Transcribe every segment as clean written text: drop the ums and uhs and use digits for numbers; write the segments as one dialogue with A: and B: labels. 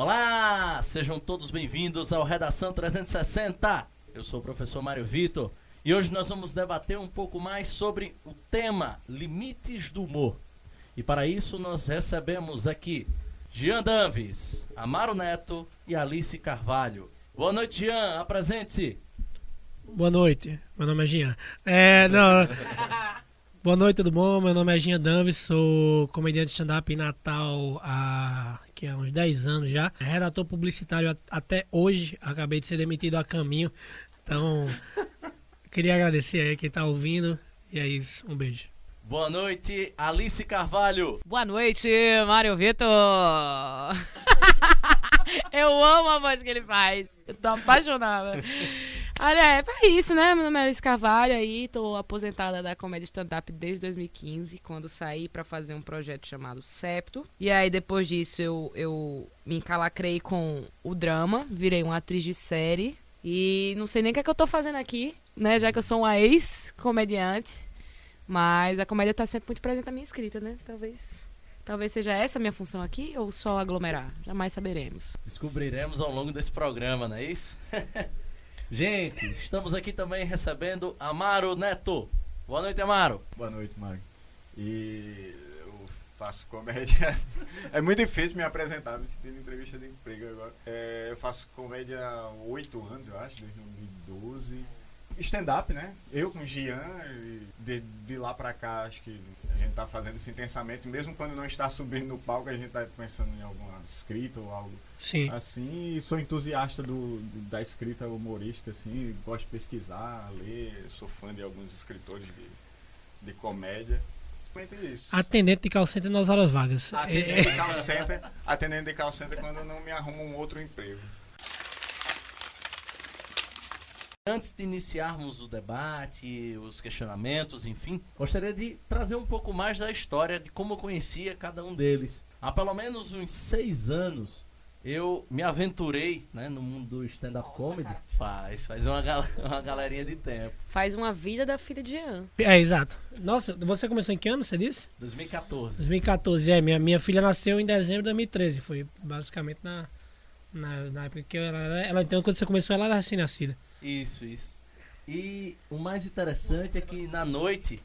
A: Olá, sejam todos bem-vindos ao Redação 360. Eu sou o professor Mário Vitor e hoje nós vamos debater um pouco mais sobre o tema Limites do Humor. E para isso nós recebemos aqui Jean Danves, Amaro Neto e Alice Carvalho. Boa noite, Jean, apresente-se.
B: Boa noite, meu nome é Jean. Boa noite, tudo bom? Meu nome é Jean Danves, sou comediante de stand-up em Natal há uns 10 anos já. Redator publicitário até hoje, acabei de ser demitido a caminho. Então, queria agradecer aí quem tá ouvindo. E é isso, um beijo.
A: Boa noite, Alice Carvalho.
C: Boa noite, Mário Vitor. Eu amo a voz que ele faz. Eu tô apaixonada. Olha, é isso, né? Meu nome é Alice Carvalho, aí tô aposentada da comédia stand-up desde 2015, quando saí pra fazer um projeto chamado Septo. E aí, depois disso, eu me encalacrei com o drama, virei uma atriz de série. E não sei nem o que é que eu tô fazendo aqui, né? Já que eu sou uma ex-comediante. Mas a comédia tá sempre muito presente na minha escrita, né? Talvez seja essa a minha função aqui ou só aglomerar. Jamais saberemos.
A: Descobriremos ao longo desse programa, não é isso? Gente, estamos aqui também recebendo Amaro Neto. Boa noite, Amaro.
D: Boa noite, Mário. E eu faço comédia. É muito difícil me apresentar, me sentindo em entrevista de emprego agora. Eu faço comédia há 8 anos, eu acho, desde 2012. Stand-up, né? Eu com o Jean, de lá pra cá, acho que a gente tá fazendo isso intensamente, mesmo quando não está subindo no palco, a gente tá pensando em alguma escrita ou algo.
B: Sim.
D: Assim, e sou entusiasta da escrita humorística, assim, gosto de pesquisar, ler, sou fã de alguns escritores de comédia. Isso.
B: Atendente de call center nas horas vagas.
D: Atendente de call center quando eu não me arrumo um outro emprego.
A: Antes de iniciarmos o debate, os questionamentos, enfim, gostaria de trazer um pouco mais da história de como eu conhecia cada um deles. Há pelo menos uns 6 anos eu me aventurei, né, no mundo do stand-up comedy. Faz uma galerinha de tempo.
C: Faz uma vida da filha de Jean.
B: Exato. Nossa, você começou em que ano, você disse?
A: 2014.
B: 2014, minha filha nasceu em dezembro de 2013. Foi basicamente na época que ela então, quando você começou, ela era recém-nascida.
A: Isso. E o mais interessante é que na noite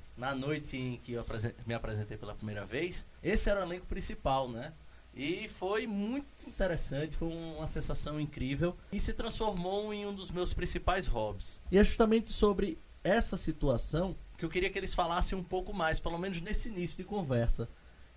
A: em que eu me apresentei pela primeira vez, esse era o elenco principal, né? E foi muito interessante, foi uma sensação incrível e se transformou em um dos meus principais hobbies. E é justamente sobre essa situação que eu queria que eles falassem um pouco mais, pelo menos nesse início de conversa.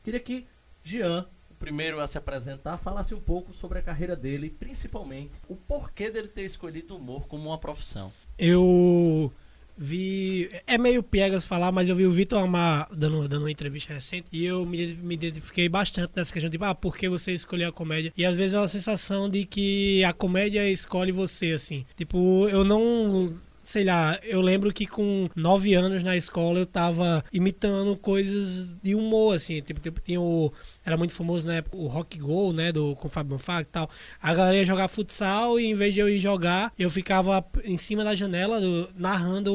A: Queria que Jean, o primeiro a se apresentar, falasse um pouco sobre a carreira dele, principalmente o porquê dele ter escolhido o humor como uma profissão.
B: Eu vi... É meio piegas falar, mas eu vi o Vitor Amar dando uma entrevista recente e eu me identifiquei bastante nessa questão de por que você escolheu a comédia? E às vezes é uma sensação de que a comédia escolhe você, assim. Tipo, eu não... Sei lá, eu lembro que com 9 anos na escola eu tava imitando coisas de humor, assim. Tipo tinha era muito famoso na época o Rock Go, né, com o Fábio Bonfá e tal. A galera ia jogar futsal e em vez de eu ir jogar, eu ficava em cima da janela narrando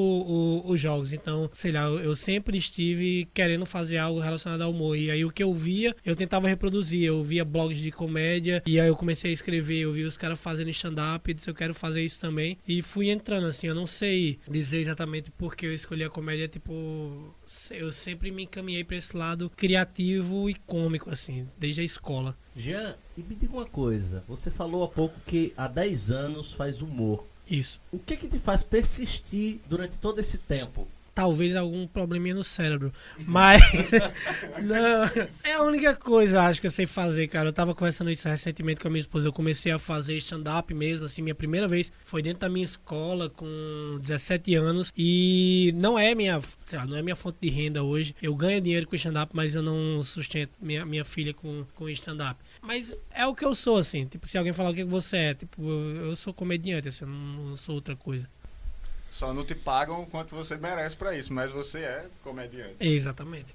B: os jogos. Então, sei lá, eu sempre estive querendo fazer algo relacionado ao humor. E aí o que eu via, eu tentava reproduzir. Eu via blogs de comédia e aí eu comecei a escrever. Eu vi os caras fazendo stand-up e disse, eu quero fazer isso também. E fui entrando, assim, eu não sei dizer exatamente porque eu escolhi a comédia, tipo, eu sempre me encaminhei para esse lado criativo e cômico, assim, desde a escola.
A: Jean, e me diga uma coisa, você falou há pouco que há 10 anos faz humor.
B: Isso.
A: O que te faz persistir durante todo esse tempo?
B: Talvez algum probleminha no cérebro, mas não, é a única coisa, acho que eu sei fazer, cara. Eu tava conversando isso recentemente com a minha esposa. Eu comecei a fazer stand-up mesmo, assim, minha primeira vez foi dentro da minha escola com 17 anos e não é minha fonte de renda hoje. Eu ganho dinheiro com stand-up, mas eu não sustento minha filha com stand-up. Mas é o que eu sou, assim, tipo, se alguém falar o que você é, tipo, eu sou comediante, assim, eu não sou outra coisa.
D: Só não te pagam o quanto você merece pra isso, mas você é comediante.
B: Exatamente.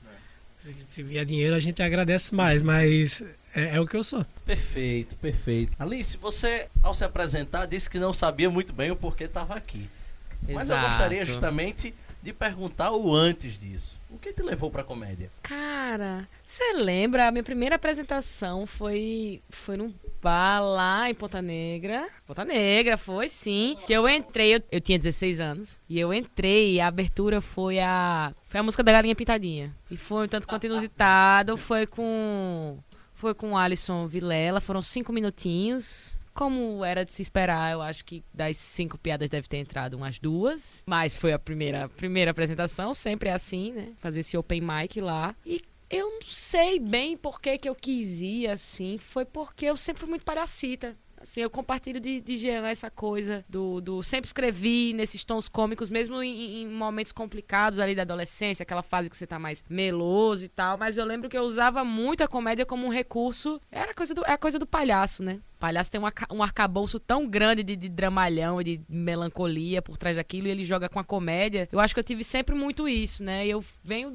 B: Se vier dinheiro a gente agradece mais, mas é o que eu sou.
A: Perfeito. Alice, você ao se apresentar disse que não sabia muito bem o porquê estava aqui. Mas eu gostaria justamente de perguntar o antes disso. O que te levou pra comédia?
C: Cara, você lembra? A minha primeira apresentação foi num bar lá em Ponta Negra. Ponta Negra, foi sim. Que eu entrei, eu tinha 16 anos. E eu entrei e a abertura foi a música da Galinha Pintadinha. E foi um tanto quanto inusitado. Foi com o Alisson Vilela. Foram 5 minutinhos. Como era de se esperar, eu acho que das 5 piadas deve ter entrado umas 2. Mas foi a primeira apresentação, sempre é assim, né? Fazer esse open mic lá. E eu não sei bem por que eu quis ir assim. Foi porque eu sempre fui muito palhacita. Assim, eu compartilho de Jean essa coisa do sempre escrevi nesses tons cômicos, mesmo em momentos complicados ali da adolescência, aquela fase que você tá mais meloso e tal. Mas eu lembro que eu usava muito a comédia como um recurso. Era a coisa do palhaço, né? O palhaço tem um arcabouço tão grande de dramalhão e de melancolia por trás daquilo, e ele joga com a comédia. Eu acho que eu tive sempre muito isso, né? Eu venho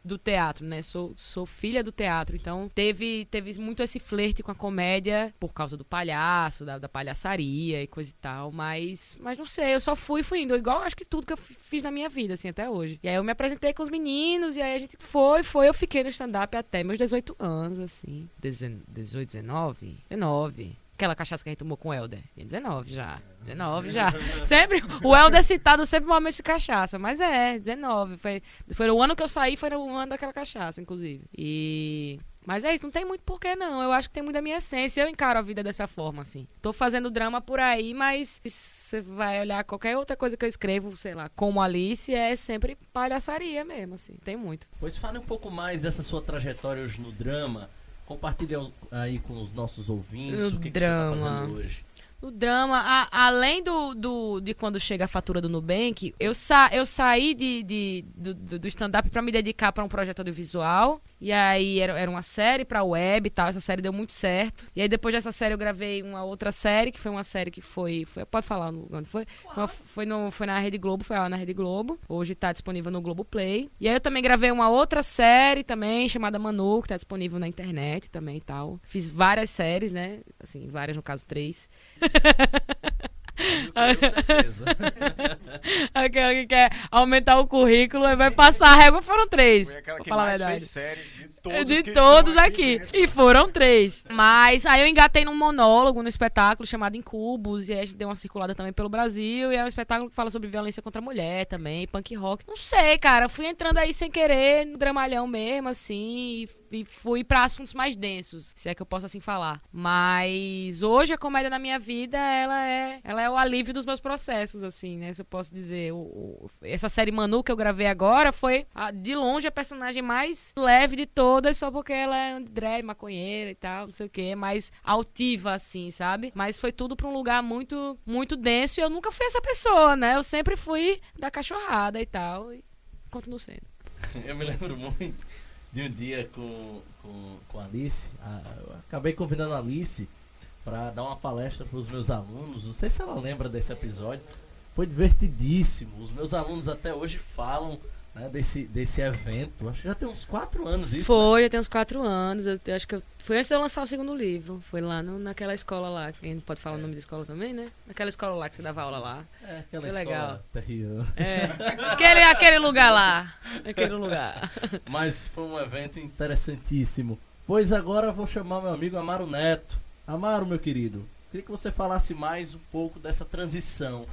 C: do teatro, né? Sou filha do teatro, então teve muito esse flerte com a comédia por causa do palhaço, da palhaçaria e coisa e tal, mas não sei, eu só fui indo, igual acho que tudo que eu fiz na minha vida, assim, até hoje. E aí eu me apresentei com os meninos, e aí a gente eu fiquei no stand-up até meus 18 anos, assim, 18, 19. Aquela cachaça que a gente tomou com o Helder. 19 já. Sempre, o Helder é citado sempre no momento de cachaça. Mas 19. Foi o ano que eu saí, foi o ano daquela cachaça, inclusive. Mas é isso, não tem muito porquê, não. Eu acho que tem muito da minha essência. Eu encaro a vida dessa forma, assim. Tô fazendo drama por aí, mas você vai olhar qualquer outra coisa que eu escrevo, sei lá, como Alice, é sempre palhaçaria mesmo, assim. Tem muito.
A: Pois fale um pouco mais dessa sua trajetória hoje no drama. Compartilhe aí com os nossos ouvintes o que você está fazendo hoje.
C: O drama, além de quando chega a fatura do Nubank, eu saí do stand-up para me dedicar para um projeto audiovisual. E aí era uma série pra web e tal. Essa série deu muito certo. E aí depois dessa série eu gravei uma outra série, que foi uma série que foi pode falar onde foi? Foi na Rede Globo, foi lá na Rede Globo. Hoje tá disponível no Globoplay. E aí eu também gravei uma outra série também, chamada Manu, que tá disponível na internet também e tal. Fiz várias séries, né? Assim, várias, no caso 3.
A: Com certeza.
C: Aquela que quer aumentar o currículo e vai passar a régua, foram 3.
D: Foi aquela
C: pra
D: que
C: falar a
D: mais
C: verdade.
D: fez séries de
C: De
D: que
C: todos
D: estão
C: aqui.
D: dentro.
C: E foram 3. Mas aí eu engatei num monólogo, no espetáculo chamado Incubos. E aí a gente deu uma circulada também pelo Brasil. E é um espetáculo que fala sobre violência contra a mulher também, punk rock. Não sei, cara. Fui entrando aí sem querer, no dramalhão mesmo, assim. E fui pra assuntos mais densos, se é que eu posso assim falar. Mas hoje a comédia na minha vida, ela é o alívio dos meus processos, assim, né? Se eu posso dizer. Essa série Manu que eu gravei agora foi, de longe, a personagem mais leve de todas, só porque ela é drag, maconheira e tal, não sei o quê, mais altiva, assim, sabe? Mas foi tudo pra um lugar muito, muito denso, e eu nunca fui essa pessoa, né? Eu sempre fui da cachorrada e tal, e continuo sendo.
A: Eu me lembro muito de um dia com a Alice. Eu acabei convidando a Alice para dar uma palestra para os meus alunos. Não sei se ela lembra desse episódio. Foi divertidíssimo. Os meus alunos até hoje falam, né, desse evento. Acho que já tem uns 4 anos isso.
C: Foi,
A: né?
C: já tem uns 4 anos. Eu acho que foi antes de eu lançar o segundo livro. Foi lá naquela escola lá. A gente pode falar o nome da escola também, né? Naquela escola lá que você dava aula lá.
A: Aquela
C: foi
A: escola
C: legal.
A: terrível.
C: Aquele lugar lá. Aquele lugar.
A: Mas foi um evento interessantíssimo. Pois agora eu vou chamar meu amigo Amaro Neto. Amaro, meu querido, queria que você falasse mais um pouco dessa transição.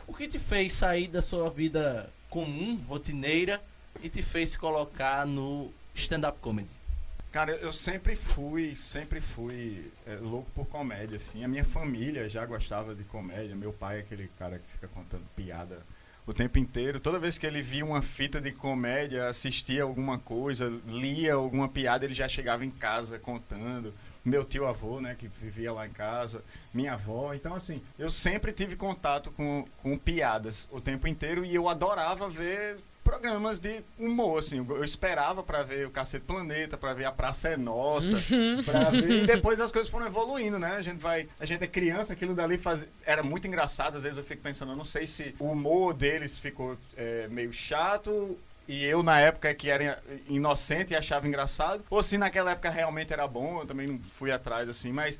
A: O que te fez sair da sua vida comum, rotineira, e te fez se colocar no stand-up comedy?
D: Cara, eu sempre fui louco por comédia, assim. A minha família já gostava de comédia. Meu pai é aquele cara que fica contando piada o tempo inteiro. Toda vez que ele via uma fita de comédia, assistia alguma coisa, lia alguma piada, ele já chegava em casa contando. Meu tio-avô, né, que vivia lá em casa, minha avó. Então, assim, eu sempre tive contato com piadas o tempo inteiro, e eu adorava ver programas de humor, assim. Eu esperava pra ver o Cacete Planeta, pra ver A Praça é Nossa, pra ver... E depois as coisas foram evoluindo, né? A gente é criança, aquilo dali era muito engraçado. Às vezes eu fico pensando, eu não sei se o humor deles ficou meio chato, e eu, na época, que era inocente e achava engraçado, ou se naquela época realmente era bom. Eu também não fui atrás, assim, mas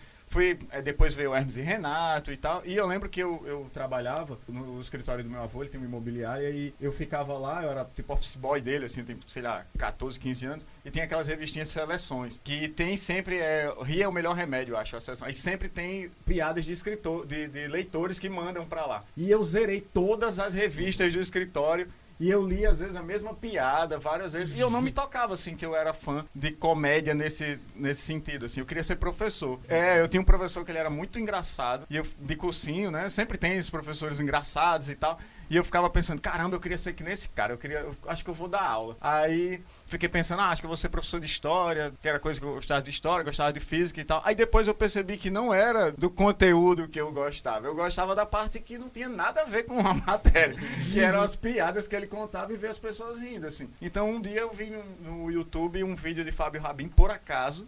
D: Depois veio o Hermes e Renato e tal. E eu lembro que eu trabalhava no escritório do meu avô, ele tem uma imobiliária, e eu ficava lá, eu era tipo office boy dele, assim, tem, sei lá, 14, 15 anos, e tem aquelas revistinhas Seleções, que tem sempre, rir é o melhor remédio, eu acho, a seleção. Aí sempre tem piadas de leitores que mandam pra lá. E eu zerei todas as revistas do escritório, e eu li, às vezes, a mesma piada várias vezes. E eu não me tocava, assim, que eu era fã de comédia nesse sentido, assim. Eu queria ser professor. Eu tinha um professor que ele era muito engraçado. E eu, de cursinho, né? Sempre tem esses professores engraçados e tal. E eu ficava pensando, caramba, eu queria ser que nesse cara. Eu acho que eu vou dar aula. Aí fiquei pensando, acho que eu vou ser professor de história, que era coisa que eu gostava de história, gostava de física e tal. Aí depois eu percebi que não era do conteúdo que eu gostava. Eu gostava da parte que não tinha nada a ver com a matéria, que eram as piadas que ele contava e ver as pessoas rindo, assim. Então um dia eu vi no YouTube um vídeo de Fábio Rabin, por acaso,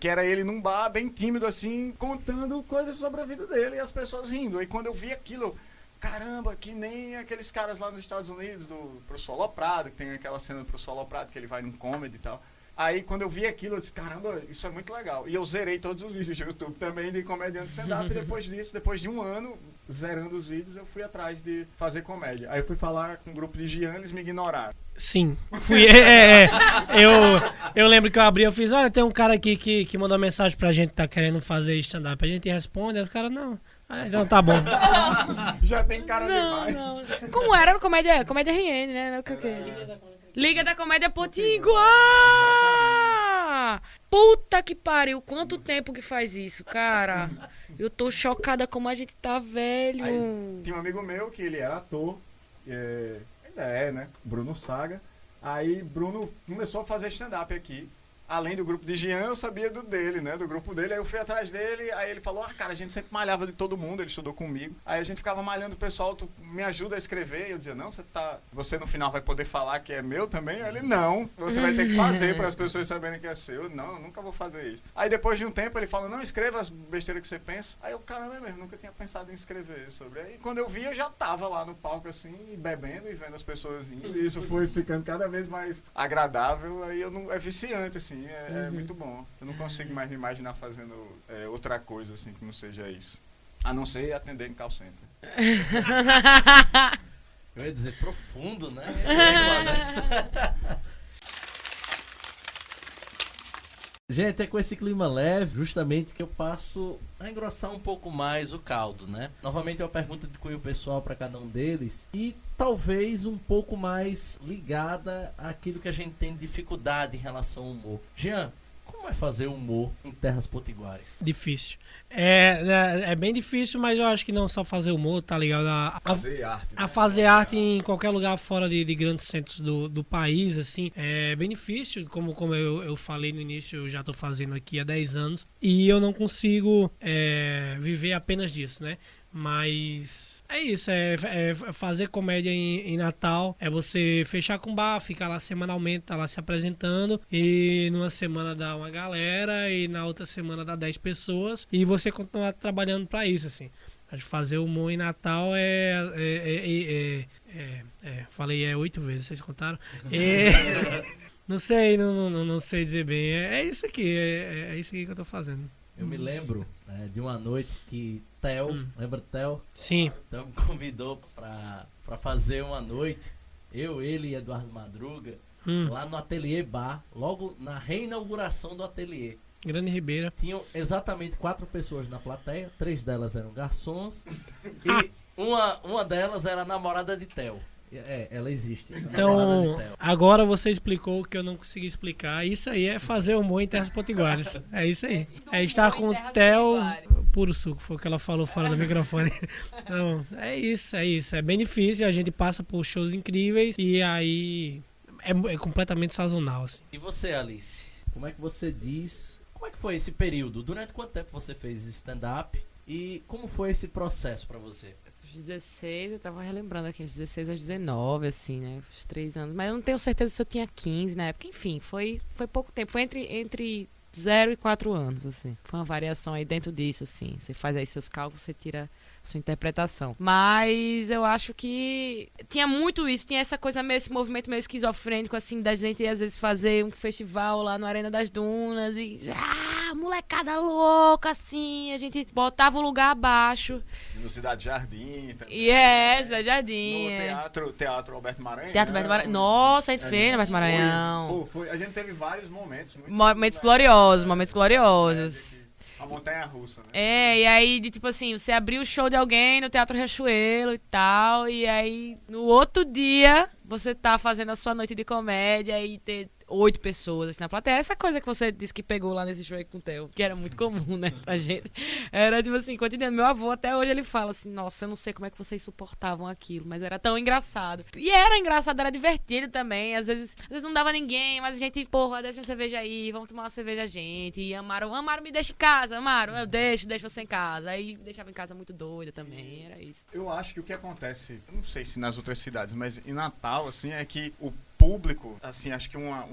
D: que era ele num bar, bem tímido, assim, contando coisas sobre a vida dele e as pessoas rindo. Aí quando eu vi aquilo, caramba, que nem aqueles caras lá nos Estados Unidos, do Professor Aloprado, que tem aquela cena do Professor Aloprado, que ele vai num comedy e tal. Aí, quando eu vi aquilo, eu disse, caramba, isso é muito legal. E eu zerei todos os vídeos do YouTube também de comediante stand-up. E depois disso, depois de um ano zerando os vídeos, eu fui atrás de fazer comédia. Aí eu fui falar com um grupo de Gian, eles me ignoraram.
B: Sim, fui. Eu lembro que eu abri, eu fiz, olha, tem um cara aqui que mandou mensagem pra gente que tá querendo fazer stand-up. A gente responde, aí os caras, não. Ah, então tá bom.
D: Já tem cara demais.
C: Não. Como era Comédia RN, né? Liga da Comédia Potiguar! Puta que pariu, quanto tempo que faz isso, cara? Eu tô chocada como a gente tá velho.
D: Aí, tinha um amigo meu que ele era ator, ainda né? Bruno Saga. Aí Bruno começou a fazer stand-up aqui. Além do grupo de Gian, eu sabia dele, né? Do grupo dele. Aí eu fui atrás dele, aí ele falou, cara, a gente sempre malhava de todo mundo, ele estudou comigo. Aí a gente ficava malhando o pessoal, tu me ajuda a escrever. E eu dizia, não, você no final vai poder falar que é meu também? Aí ele, não, você vai ter que fazer para as pessoas saberem que é seu. Não, eu nunca vou fazer isso. Aí depois de um tempo ele falou, não, escreva as besteiras que você pensa. Aí eu, caramba, mesmo, nunca tinha pensado em escrever sobre. Aí quando eu vi, eu já tava lá no palco assim, bebendo e vendo as pessoas rindo. E isso foi ficando cada vez mais agradável. Aí é viciante, assim, é muito bom. Eu não consigo mais me imaginar fazendo outra coisa assim que não seja isso. A não ser atender em call center.
A: Eu ia dizer profundo, né? Gente, é com esse clima leve, justamente, que eu passo a engrossar um pouco mais o caldo, né? Novamente é uma pergunta de cunho pessoal para cada um deles e talvez um pouco mais ligada àquilo que a gente tem dificuldade em relação ao humor. Jean, como é fazer humor em terras potiguares?
B: Difícil. É bem difícil, mas eu acho que não só fazer humor, tá ligado?
D: Fazer arte.
B: A fazer arte em qualquer lugar fora de grandes centros do país, assim, é bem difícil. Como eu falei no início, eu já tô fazendo aqui há 10 anos. E eu não consigo viver apenas disso, né? Mas é isso, é fazer comédia em Natal, é você fechar com bar, ficar lá semanalmente, tá lá se apresentando, e numa semana dá uma galera, e na outra semana dá 10 pessoas, e você continuar trabalhando pra isso, assim. Acho que fazer humor em Natal falei 8 vezes, vocês contaram? Não sei, não sei dizer bem, é isso aqui, é isso aqui que eu tô fazendo.
A: Eu me lembro de uma noite que Theo, lembra do Theo?
B: Sim.
A: Theo me convidou pra fazer uma noite, ele e Eduardo Madruga, lá no Ateliê Bar, logo na reinauguração do Ateliê.
B: Grande Ribeira.
A: Tinham exatamente 4 pessoas na plateia, 3 delas eram garçons e uma delas era a namorada de Theo. Ela existe.
B: Então, agora você explicou o que eu não consegui explicar. Isso aí é fazer humor em terras potiguares. É isso aí. É estar com o Theo, puro suco, foi o que ela falou fora do microfone. Então, é isso. É bem difícil, a gente passa por shows incríveis e aí é completamente sazonal, assim.
A: E você, Alice? Como é que você diz? Como é que foi esse período? Durante quanto tempo você fez stand-up? E como foi esse processo pra você?
C: 16, eu tava relembrando aqui, uns 16 aos 19, assim, né? Uns 3 anos. Mas eu não tenho certeza se eu tinha 15 na época. Enfim, foi pouco tempo. Foi entre 0 e 4 anos, assim. Foi uma variação aí dentro disso, assim. Você faz aí seus cálculos, você tira sua interpretação. Mas eu acho que tinha muito isso, tinha essa coisa meio, esse movimento meio esquizofrênico, assim, da gente às vezes fazer um festival lá no Arena das Dunas e molecada louca, assim, a gente botava o lugar abaixo.
D: No Cidade Jardim também.
C: Cidade Jardim.
D: No Teatro Alberto Maranhão.
C: Teatro Alberto Maranhão. Nossa, a gente fez no Alberto Maranhão.
D: Foi. A gente teve vários momentos.
C: Momentos gloriosos.
D: A montanha-russa, né?
C: E aí, tipo assim, você abriu o show de alguém no Teatro Riachuelo e tal, e aí, no outro dia, você tá fazendo a sua noite de comédia e ter 8 pessoas assim, na plateia. Essa coisa que você disse que pegou lá nesse show aí com o Theo, que era muito comum, né, pra gente. Era tipo assim, cotidiano. Meu avô, até hoje, ele fala assim, nossa, eu não sei como é que vocês suportavam aquilo, mas era tão engraçado. E era engraçado, era divertido também. Às vezes não dava ninguém, mas a gente, porra, desce uma cerveja aí, vamos tomar uma cerveja a gente. E Amaro, me deixa em casa, Amaro, eu deixo você em casa. Aí deixava em casa muito doida também, era isso.
D: Eu acho que o que acontece, não sei se nas outras cidades, mas em Natal, assim, é que o público, assim, acho que uma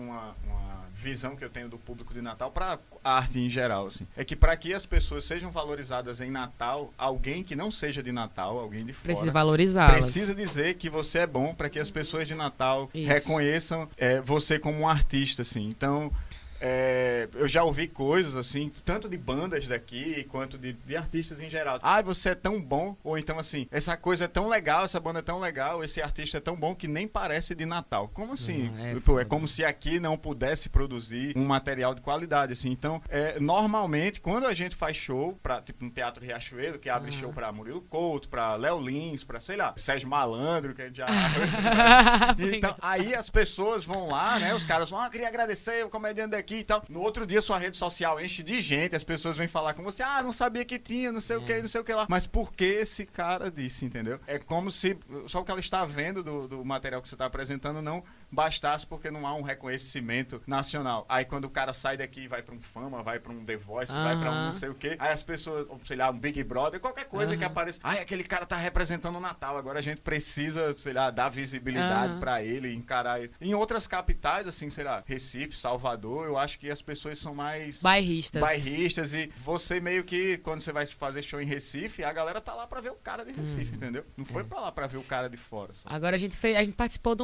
D: visão que eu tenho do público de Natal para arte em geral, assim, é que para que as pessoas sejam valorizadas em Natal, alguém que não seja de Natal, alguém de fora,
C: precisa valorizá-las.
D: Precisa dizer que você é bom para que as pessoas de Natal reconheçam você como um artista, assim. Então, eu já ouvi coisas assim, tanto de bandas daqui quanto de artistas em geral. Você é tão bom, ou então assim, essa coisa é tão legal, essa banda é tão legal, esse artista é tão bom que nem parece de Natal. Como assim? É como se aqui não pudesse produzir um material de qualidade, assim. Então, normalmente, quando a gente faz show, tipo no Teatro Riachuelo, que abre show pra Murilo Couto, pra Léo Lins, pra, sei lá, Sérgio Malandro, que a gente já... Então, aí as pessoas vão lá, né, os caras vão, queria agradecer o comediante daqui e tal. No outro dia, sua rede social enche de gente, as pessoas vêm falar com você, não sabia que tinha, não sei o que, não sei o que lá. Mas por que esse cara disse, entendeu? É como se só o que ela está vendo do material que você está apresentando não bastasse, porque não há um reconhecimento nacional. Aí quando o cara sai daqui, vai pra um Fama, vai pra um The Voice, vai pra um não sei o que, aí as pessoas, sei lá, um Big Brother, qualquer coisa que apareça, aquele cara tá representando o Natal, agora a gente precisa, sei lá, dar visibilidade pra ele, encarar ele. Em outras capitais, assim, sei lá, Recife, Salvador, eu acho que as pessoas são mais bairristas, e você meio que, quando você vai fazer show em Recife, a galera tá lá pra ver o cara de Recife, entendeu? Não foi pra lá pra ver o cara de fora. Só.
C: Agora a gente participou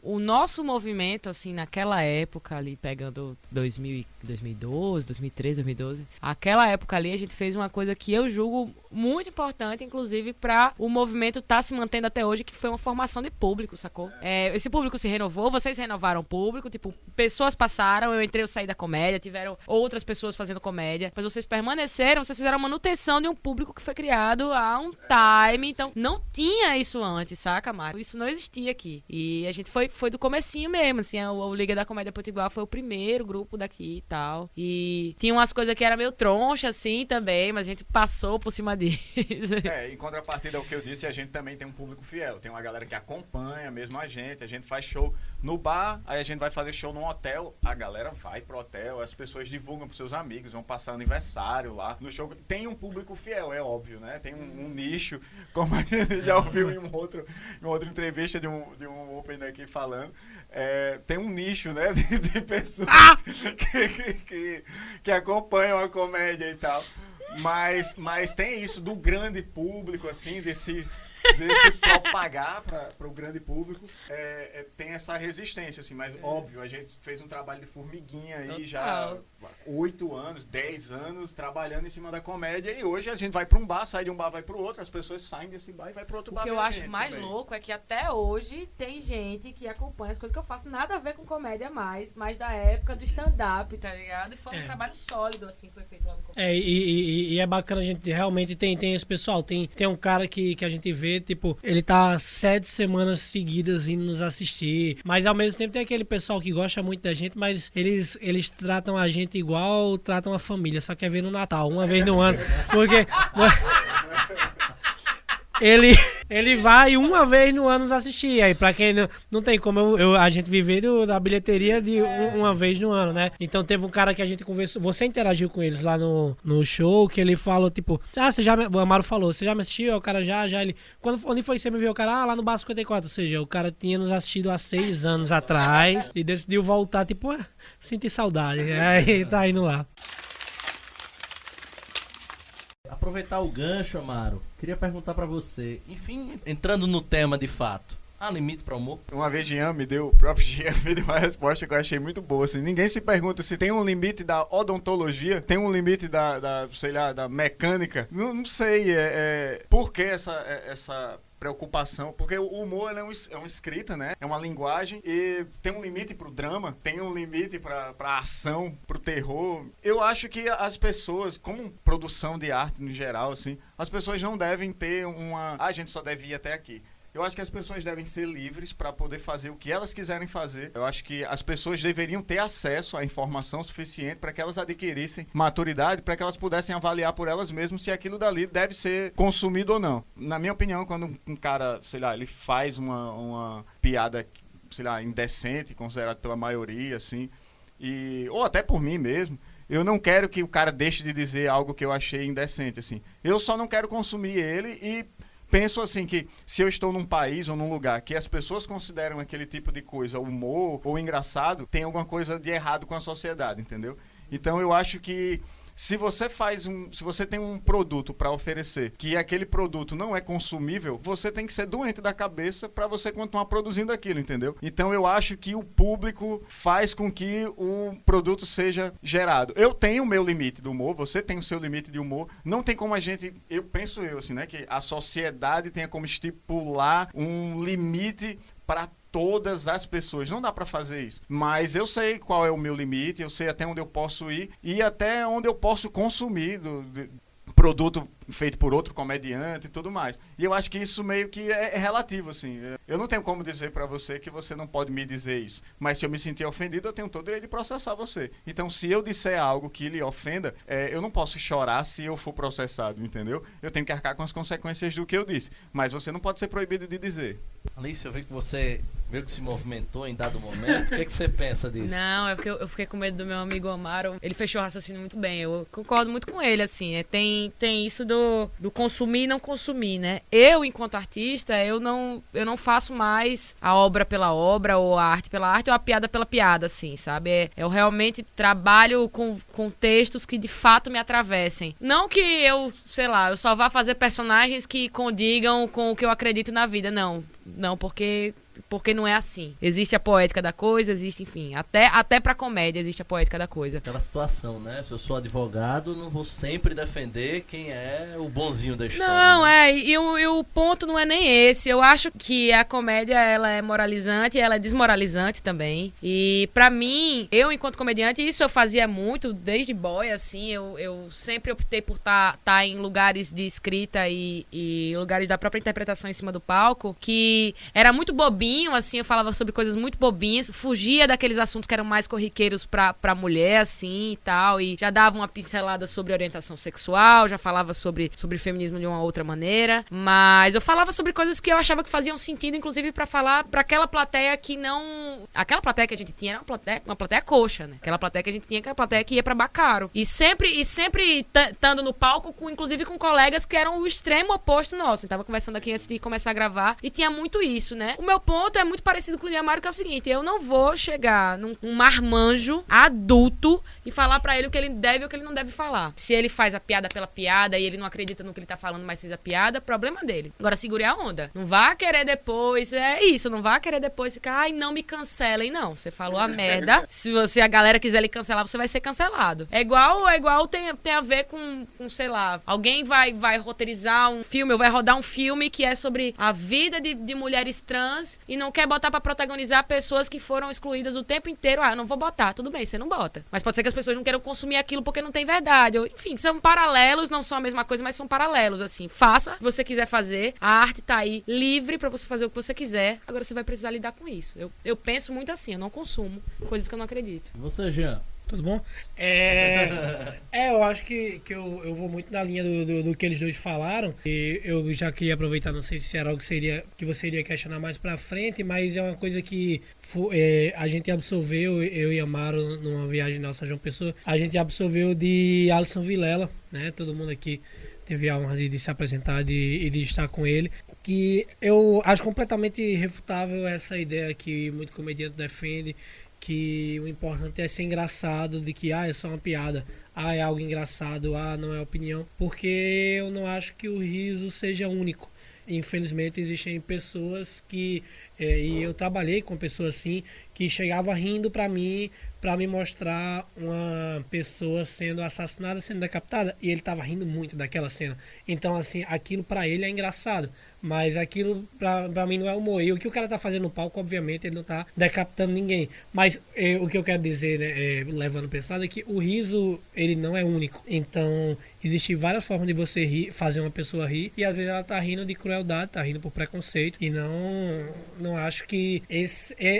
C: o nosso movimento, assim, naquela época ali, pegando 2012, 2013, 2012, aquela época ali a gente fez uma coisa que eu julgo muito importante, inclusive, pra o movimento tá se mantendo até hoje, que foi uma formação de público, sacou? Esse público se renovou, vocês renovaram o público, tipo, pessoas passaram, eu saí da comédia, tiveram outras pessoas fazendo comédia, mas vocês permaneceram, vocês fizeram a manutenção de um público que foi criado há um time, então não tinha isso antes, saca, Mário? Isso não existia aqui. E a gente foi do comecinho mesmo, assim, o Liga da Comédia Potiguar foi o primeiro grupo daqui e tal. E tinha umas coisas que era meio troncha, assim, também, mas a gente passou por cima disso.
D: Em contrapartida ao que eu disse, a gente também tem um público fiel. Tem uma galera que acompanha mesmo a gente faz show no bar, aí a gente vai fazer show num hotel, a galera vai pro hotel, as pessoas divulgam pros seus amigos, vão passar aniversário lá no show. Tem um público fiel, é óbvio, né? Tem um nicho, como a gente já ouviu em uma outra entrevista de um Open daqui falando, tem um nicho, né, de pessoas que acompanham a comédia e tal. Mas tem isso do grande público, assim, desse propagar para o grande público, tem essa resistência, assim, mas óbvio, a gente fez um trabalho de formiguinha aí já 8 anos, 10 anos trabalhando em cima da comédia, e hoje a gente vai para um bar, sai de um bar, vai para o outro, as pessoas saem desse bar e vai para outro bar.
C: O que eu acho mais louco é que até hoje tem gente que acompanha as coisas que eu faço, nada a ver com comédia mais, mas da época do stand-up, tá ligado? E foi um trabalho sólido, assim, que foi feito lá no comédia.
B: E é bacana, a gente realmente tem esse pessoal, tem um cara que a gente vê, tipo, ele tá 7 semanas seguidas indo nos assistir, mas ao mesmo tempo tem aquele pessoal que gosta muito da gente, mas eles tratam a gente igual tratam a família, só quer ver no Natal, uma vez no ano, porque Ele vai uma vez no ano nos assistir. Aí, pra quem não tem como a gente viver da bilheteria de uma vez no ano, né? Então teve um cara que a gente conversou. Você interagiu com eles lá no show, que ele falou, tipo, o Amaro falou, você já me assistiu? O cara já. Ele. Onde foi que você me viu? O cara, lá no Bar 54. Ou seja, o cara tinha nos assistido há 6 anos atrás e decidiu voltar, tipo, sentir saudade. Aí tá indo lá.
A: Aproveitar o gancho, Amaro, queria perguntar pra você, enfim, entrando no tema de fato, há limite para o humor?
D: Uma vez o próprio Jean me deu uma resposta que eu achei muito boa, assim, ninguém se pergunta se tem um limite da odontologia, tem um limite sei lá, da mecânica, não sei, por que essa preocupação, porque o humor é uma escrita, né? É uma linguagem e tem um limite pro drama, tem um limite pra ação, pro terror. Eu acho que as pessoas, como produção de arte no geral, assim, as pessoas não devem ter a gente só deve ir até aqui. Eu acho que as pessoas devem ser livres para poder fazer o que elas quiserem fazer. Eu acho que as pessoas deveriam ter acesso à informação suficiente para que elas adquirissem maturidade, para que elas pudessem avaliar por elas mesmas se aquilo dali deve ser consumido ou não. Na minha opinião, quando um cara, sei lá, ele faz uma piada, sei lá, indecente, considerada pela maioria, assim, ou até por mim mesmo, eu não quero que o cara deixe de dizer algo que eu achei indecente, assim. Eu só não quero consumir ele e penso assim que se eu estou num país ou num lugar que as pessoas consideram aquele tipo de coisa humor ou engraçado, tem alguma coisa de errado com a sociedade, entendeu? Então eu acho que se você tem um produto para oferecer que aquele produto não é consumível, você tem que ser doente da cabeça para você continuar produzindo aquilo, entendeu? Então eu acho que o público faz com que o produto seja gerado. Eu tenho o meu limite do humor, você tem o seu limite de humor. Não tem como penso assim, né, que a sociedade tenha como estipular um limite para todas as pessoas. Não dá pra fazer isso. Mas eu sei qual é o meu limite, eu sei até onde eu posso ir e até onde eu posso consumir produto feito por outro comediante e tudo mais. E eu acho que isso meio que é relativo, assim. Eu não tenho como dizer pra você que você não pode me dizer isso. Mas se eu me sentir ofendido, eu tenho todo o direito de processar você. Então, se eu disser algo que lhe ofenda, eu não posso chorar se eu for processado, entendeu? Eu tenho que arcar com as consequências do que eu disse. Mas você não pode ser proibido de dizer.
A: Alice, eu vi que você meio que se movimentou em dado momento. O que você pensa disso?
C: Não, é porque eu fiquei com medo do meu amigo Amaro. Ele fechou o raciocínio muito bem. Eu concordo muito com ele, assim. Tem isso do consumir e não consumir, né? Eu, enquanto artista, eu não faço mais a obra pela obra, ou a arte pela arte, ou a piada pela piada, assim, sabe? Eu realmente trabalho com textos que de fato me atravessem. Não que eu só vá fazer personagens que condigam com o que eu acredito na vida, não. Não, porque não é assim. Existe a poética da coisa, existe, enfim, até pra comédia existe a poética da coisa.
A: Aquela situação, né? Se eu sou advogado, não vou sempre defender quem é o bonzinho da história.
C: Não,
A: né?
C: e o ponto não é nem esse. Eu acho que a comédia, ela é moralizante e ela é desmoralizante também. E pra mim, eu enquanto comediante, isso eu fazia muito, desde boy, assim, eu sempre optei por tá em lugares de escrita e lugares da própria interpretação em cima do palco, que era muito bobinho, assim, eu falava sobre coisas muito bobinhas, fugia daqueles assuntos que eram mais corriqueiros pra mulher, assim, e tal, e já dava uma pincelada sobre orientação sexual, já falava sobre feminismo de uma outra maneira, mas eu falava sobre coisas que eu achava que faziam sentido, inclusive pra falar pra aquela plateia que não... Aquela plateia que a gente tinha era uma plateia coxa, né? Aquela plateia que a gente tinha, que era a plateia que ia pra Bacaro. E sempre estando no palco, inclusive com colegas que eram o extremo oposto nosso. Eu tava conversando aqui antes de começar a gravar, e tinha muito isso, né? O meu ponto é muito parecido com o de Amaro, que é o seguinte: eu não vou chegar num marmanjo adulto e falar pra ele o que ele deve ou o que ele não deve falar. Se ele faz a piada pela piada e ele não acredita no que ele tá falando, mas fez a piada, problema dele. Agora segure a onda. Não vá querer depois, não vá querer depois ficar, ai, não me cancelem. Não, você falou a merda. Se a galera quiser lhe cancelar, você vai ser cancelado. É igual tem a ver com, sei lá, alguém vai roteirizar um filme, ou vai rodar um filme que é sobre a vida de mulheres trans e não quer botar pra protagonizar pessoas que foram excluídas o tempo inteiro. Eu não vou botar. Tudo bem, você não bota. Mas pode ser que as pessoas não queiram consumir aquilo porque não tem verdade. Enfim, são paralelos, não são a mesma coisa, mas são paralelos, assim. Faça o que você quiser fazer. A arte tá aí livre pra você fazer o que você quiser. Agora você vai precisar lidar com isso. Eu penso muito assim, eu não consumo coisas que eu não acredito.
A: E você, Jean?
B: Tudo bom? Eu acho que eu vou muito na linha do que eles dois falaram. E eu já queria aproveitar, não sei se era algo que você iria questionar mais pra frente, mas é uma coisa que a gente absorveu, eu e Amaro, numa viagem nossa a João Pessoa, a gente absorveu de Alisson Vilela, né? Todo mundo aqui teve a honra de se apresentar e de estar com ele. Que eu acho completamente refutável essa ideia que muito comediante defende, que o importante é ser engraçado, de que é só uma piada, é algo engraçado, não é opinião, porque eu não acho que o riso seja único. Infelizmente existem pessoas que, e eu trabalhei com pessoas assim, que chegavam rindo para me mostrar uma pessoa sendo assassinada, sendo decapitada, e ele estava rindo muito daquela cena. Então assim, aquilo para ele é engraçado, mas aquilo pra mim não é humor. E o que o cara tá fazendo no palco, obviamente, ele não tá decapitando ninguém. Mas o que eu quero dizer, né, levando pensado, é que o riso, ele não é único. Então, existem várias formas de você rir, fazer uma pessoa rir, e às vezes ela tá rindo de crueldade, tá rindo por preconceito, e não acho que